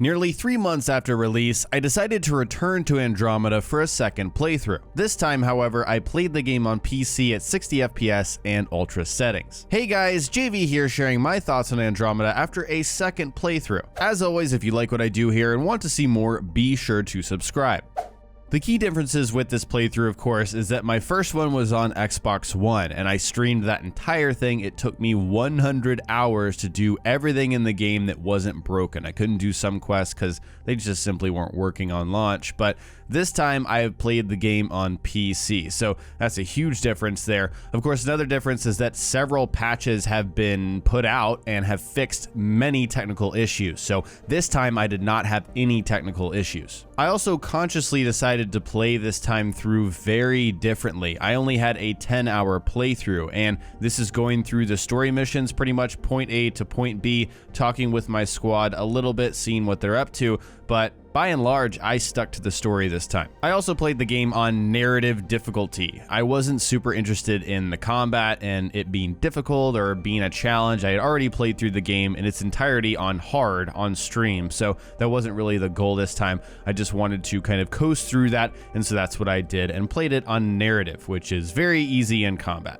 Nearly 3 months after release, I decided to return to Andromeda for a second playthrough. This time, however, I played the game on PC at 60 FPS and ultra settings. Hey guys, JV here sharing my thoughts on Andromeda after a second playthrough. As always, if you like what I do here and want to see more, be sure to subscribe. The key differences with this playthrough, of course, is that my first one was on Xbox One, and I streamed that entire thing. It took me 100 hours to do everything in the game that wasn't broken. I couldn't do some quests because they just simply weren't working on launch, but this time I have played the game on PC, so that's a huge difference there. Of course, another difference is that several patches have been put out and have fixed many technical issues, so this time I did not have any technical issues. I also consciously decided to play this time through very differently. I only had a 10-hour playthrough, and this is going through the story missions, pretty much point A to point B, talking with my squad a little bit, seeing what they're up to, but by and large, I stuck to the story this time. I also played the game on narrative difficulty. I wasn't super interested in the combat and it being difficult or being a challenge. I had already played through the game in its entirety on hard on stream, so that wasn't really the goal this time. I just wanted to kind of coast through that, and so that's what I did and played it on narrative, which is very easy in combat.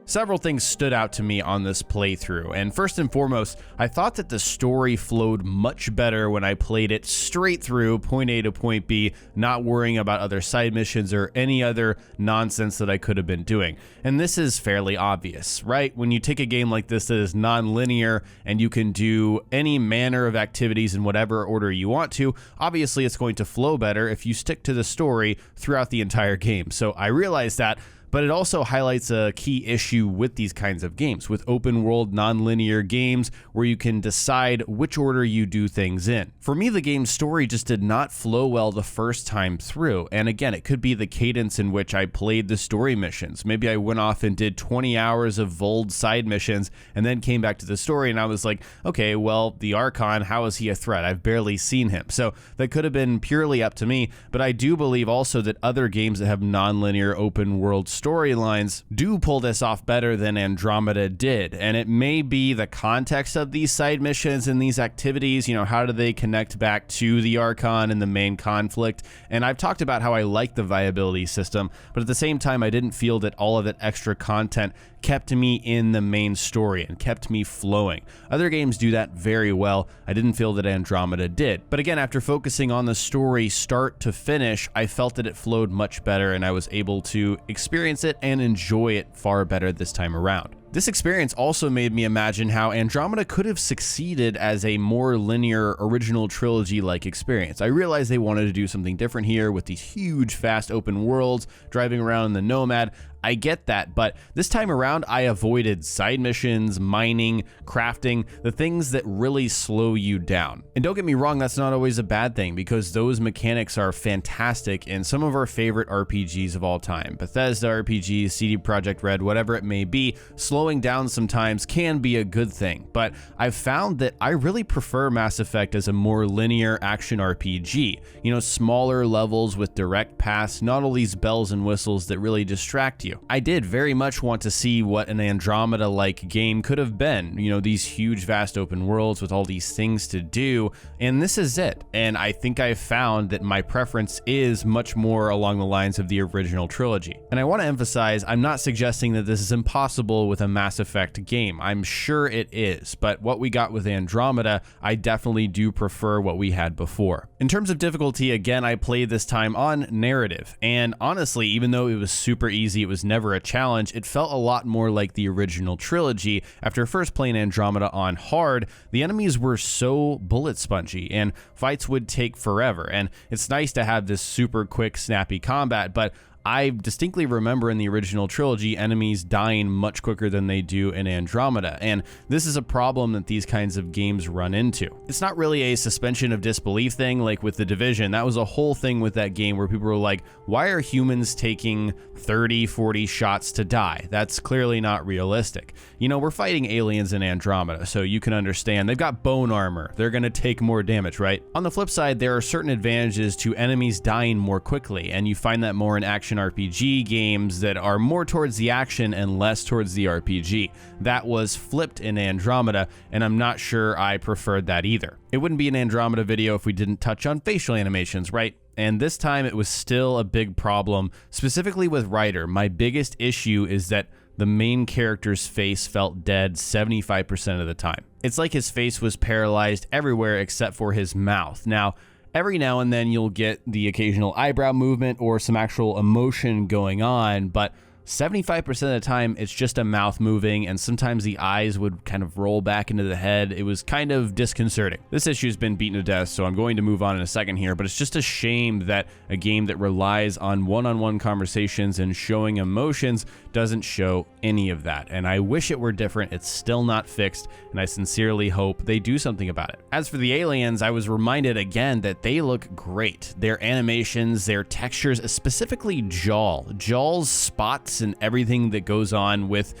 Several things stood out to me on this playthrough, and first and foremost, I thought that the story flowed much better when I played it straight through point A to point B, not worrying about other side missions or any other nonsense that I could have been doing. And this is fairly obvious, right? When you take a game like this that is non-linear and you can do any manner of activities in whatever order you want to, obviously it's going to flow better if you stick to the story throughout the entire game. So I realized that, but it also highlights a key issue with these kinds of games, with open world non-linear games where you can decide which order you do things in. For me, the game's story just did not flow well the first time through, and again, it could be the cadence in which I played the story missions. Maybe I went off and did 20 hours of Vold side missions and then came back to the story and I was like, okay, well, the Archon, how is he a threat? I've barely seen him. So that could have been purely up to me, but I do believe also that other games that have non-linear open world storylines do pull this off better than Andromeda did, and it may be the context of these side missions and these activities. You know, how do they connect back to the Archon and the main conflict? And I've talked about how I like the viability system, but at the same time I didn't feel that all of that extra content kept me in the main story and kept me flowing. Other games do that very well. I didn't feel that Andromeda did. But again, after focusing on the story start to finish, I felt that it flowed much better and I was able to experience it and enjoy it far better this time around. This experience also made me imagine how Andromeda could have succeeded as a more linear original trilogy-like experience. I realized they wanted to do something different here with these huge, fast open worlds, driving around in the Nomad. I get that, but this time around I avoided side missions, mining, crafting, the things that really slow you down. And don't get me wrong, that's not always a bad thing, because those mechanics are fantastic in some of our favorite RPGs of all time. Bethesda RPGs, CD Projekt Red, whatever it may be, slowing down sometimes can be a good thing, but I've found that I really prefer Mass Effect as a more linear action RPG. You know, smaller levels with direct paths, not all these bells and whistles that really distract you. I did very much want to see what an Andromeda-like game could have been, you know, these huge vast open worlds with all these things to do, and this is it. And I think I've found that my preference is much more along the lines of the original trilogy. And I want to emphasize, I'm not suggesting that this is impossible with a Mass Effect game. I'm sure it is, but what we got with Andromeda, I definitely do prefer what we had before. In terms of difficulty, again, I played this time on narrative, and honestly, even though it was super easy, it was never a challenge, it felt a lot more like the original trilogy. After first playing Andromeda on hard, the enemies were so bullet spongy and fights would take forever, and it's nice to have this super quick, snappy combat, but I distinctly remember in the original trilogy enemies dying much quicker than they do in Andromeda, and this is a problem that these kinds of games run into. It's not really a suspension of disbelief thing like with The Division. That was a whole thing with that game where people were like, why are humans taking 30, 40 shots to die? That's clearly not realistic. You know, we're fighting aliens in Andromeda, so you can understand they've got bone armor. They're gonna take more damage, right? On the flip side, there are certain advantages to enemies dying more quickly, and you find that more in action action RPG games that are more towards the action and less towards the RPG. That was flipped in Andromeda, and I'm not sure I preferred that either. It wouldn't be an Andromeda video if we didn't touch on facial animations, right? And this time it was still a big problem, specifically with Ryder. My biggest issue is that the main character's face felt dead 75% of the time. It's like his face was paralyzed everywhere except for his mouth. Now, every now and then you'll get the occasional eyebrow movement or some actual emotion going on, but 75% of the time, it's just a mouth moving, and sometimes the eyes would kind of roll back into the head. It was kind of disconcerting. This issue's been beaten to death, so I'm going to move on in a second here, but it's just a shame that a game that relies on one-on-one conversations and showing emotions doesn't show any of that, and I wish it were different. It's still not fixed, and I sincerely hope they do something about it. As for the aliens, I was reminded again that they look great. Their animations, their textures, specifically Jaw's spots and everything that goes on with,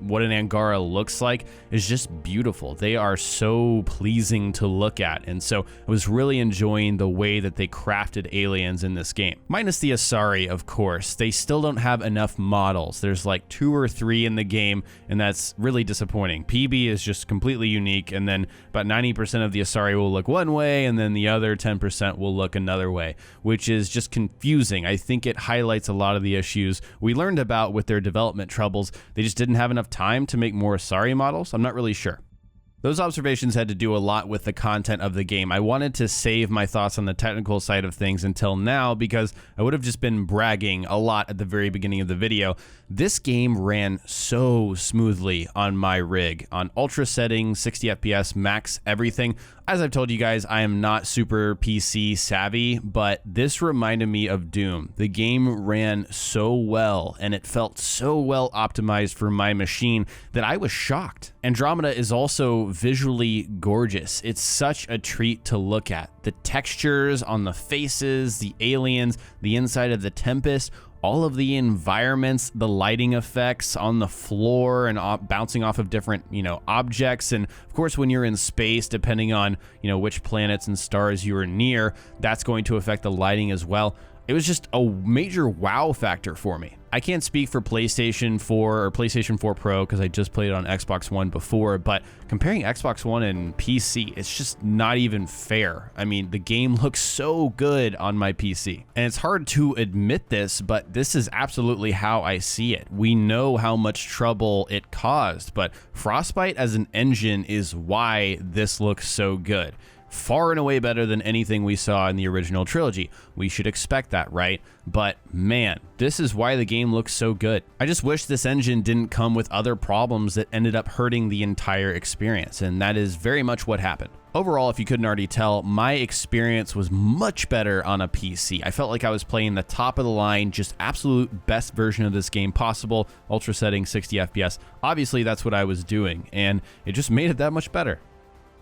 what an Angara looks like is just beautiful. They are so pleasing to look at, and so I was really enjoying the way that they crafted aliens in this game. Minus the Asari, of course. They still don't have enough models. There's like 2 or 3 in the game, and that's really disappointing. PB is just completely unique, and then about 90% of the Asari will look one way, and then the other 10% will look another way, which is just confusing. I think it highlights a lot of the issues we learned about with their development troubles. They just didn't have enough time to make more Asari models. I'm not really sure. Those observations had to do a lot with the content of the game. I wanted to save my thoughts on the technical side of things until now because I would have just been bragging a lot at the very beginning of the video. This game ran so smoothly on my rig, on ultra settings, 60 FPS, max, everything. As I've told you guys, I am not super PC savvy, but this reminded me of Doom. The game ran so well, and it felt so well optimized for my machine that I was shocked. Andromeda is also visually gorgeous. It's such a treat to look at. The textures on the faces, the aliens, the inside of the Tempest, all of the environments, the lighting effects on the floor and bouncing off of different, objects. And of course, when you're in space, depending on, which planets and stars you are near, that's going to affect the lighting as well. It was just a major wow factor for me. I can't speak for PlayStation 4 or PlayStation 4 Pro because I just played it on Xbox One before, but comparing Xbox One and PC, it's just not even fair. I mean, the game looks so good on my PC. And it's hard to admit this, but this is absolutely how I see it. We know how much trouble it caused, but Frostbite as an engine is why this looks so good. Far and away better than anything we saw in the original trilogy. We should expect that, right? But man, this is why the game looks so good. I just wish this engine didn't come with other problems that ended up hurting the entire experience, and that is very much what happened. Overall, if you couldn't already tell, my experience was much better on a PC. I felt like I was playing the top of the line, just absolute best version of this game possible, ultra setting, 60 FPS. Obviously, that's what I was doing, and it just made it that much better.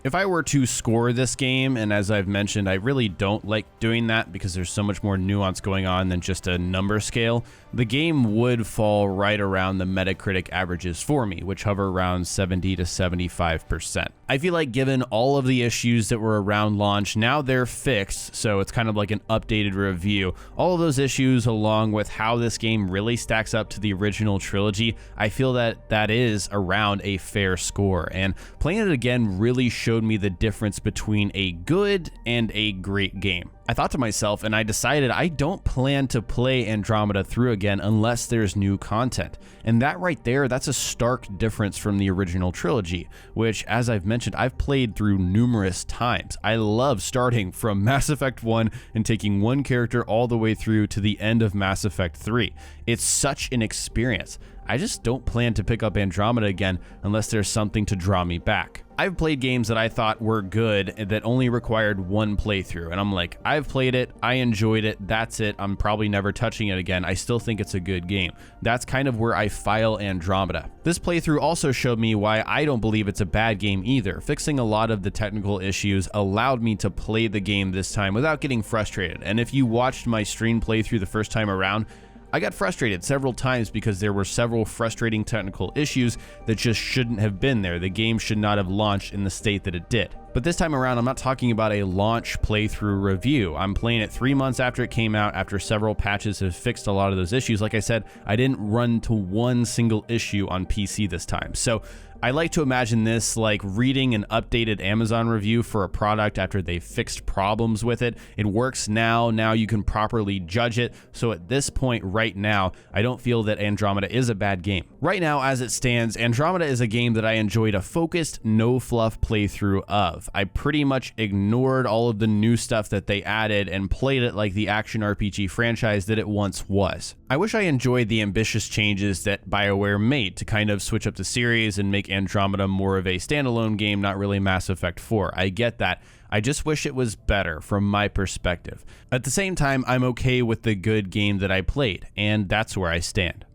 If I were to score this game, and as I've mentioned, I really don't like doing that because there's so much more nuance going on than just a number scale, the game would fall right around the Metacritic averages for me, which hover around 70 to 75%. I feel like given all of the issues that were around launch, now they're fixed, so it's kind of like an updated review. All of those issues, along with how this game really stacks up to the original trilogy, I feel that that is around a fair score, and playing it again really showed me the difference between a good and a great game. I thought to myself, and I decided I don't plan to play Andromeda through again unless there's new content. And that right there, that's a stark difference from the original trilogy, which, as I've mentioned, I've played through numerous times. I love starting from Mass Effect 1 and taking one character all the way through to the end of Mass Effect 3. It's such an experience. I just don't plan to pick up Andromeda again unless there's something to draw me back. I've played games that I thought were good that only required one playthrough, and I'm like, I've played it, I enjoyed it, that's it, I'm probably never touching it again. I still think it's a good game. That's kind of where I file Andromeda. This playthrough also showed me why I don't believe it's a bad game either. Fixing a lot of the technical issues allowed me to play the game this time without getting frustrated, and if you watched my stream playthrough the first time around, I got frustrated several times because there were several frustrating technical issues that just shouldn't have been there. The game should not have launched in the state that it did. But this time around, I'm not talking about a launch playthrough review. I'm playing it 3 months after it came out, after several patches have fixed a lot of those issues. Like I said, I didn't run to one single issue on PC this time. So I like to imagine this like reading an updated Amazon review for a product after they've fixed problems with it. It works now you can properly judge it. So at this point right now, I don't feel that Andromeda is a bad game. Right now, as it stands, Andromeda is a game that I enjoyed a focused, no fluff playthrough of. I pretty much ignored all of the new stuff that they added and played it like the action RPG franchise that it once was. I wish I enjoyed the ambitious changes that BioWare made to kind of switch up the series and make Andromeda more of a standalone game, not really Mass Effect 4. I get that. I just wish it was better from my perspective. At the same time, I'm okay with the good game that I played, and that's where I stand.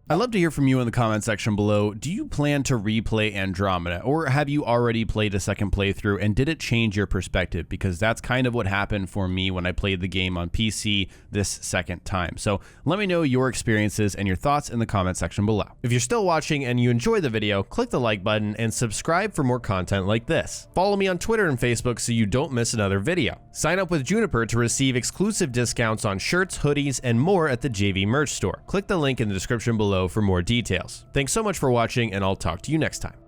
I'd love to hear from you in the comment section below. Do you plan to replay Andromeda, or have you already played a second playthrough and did it change your perspective? Because that's kind of what happened for me when I played the game on PC this second time. So let me know your experiences and your thoughts in the comment section below. If you're still watching and you enjoy the video, click the like button and subscribe for more content like this. Follow me on Twitter and Facebook so you don't miss another video. Sign up with Juniper to receive exclusive discounts on shirts, hoodies, and more at the JV merch store. Click the link in the description below for more details. Thanks so much for watching, and I'll talk to you next time.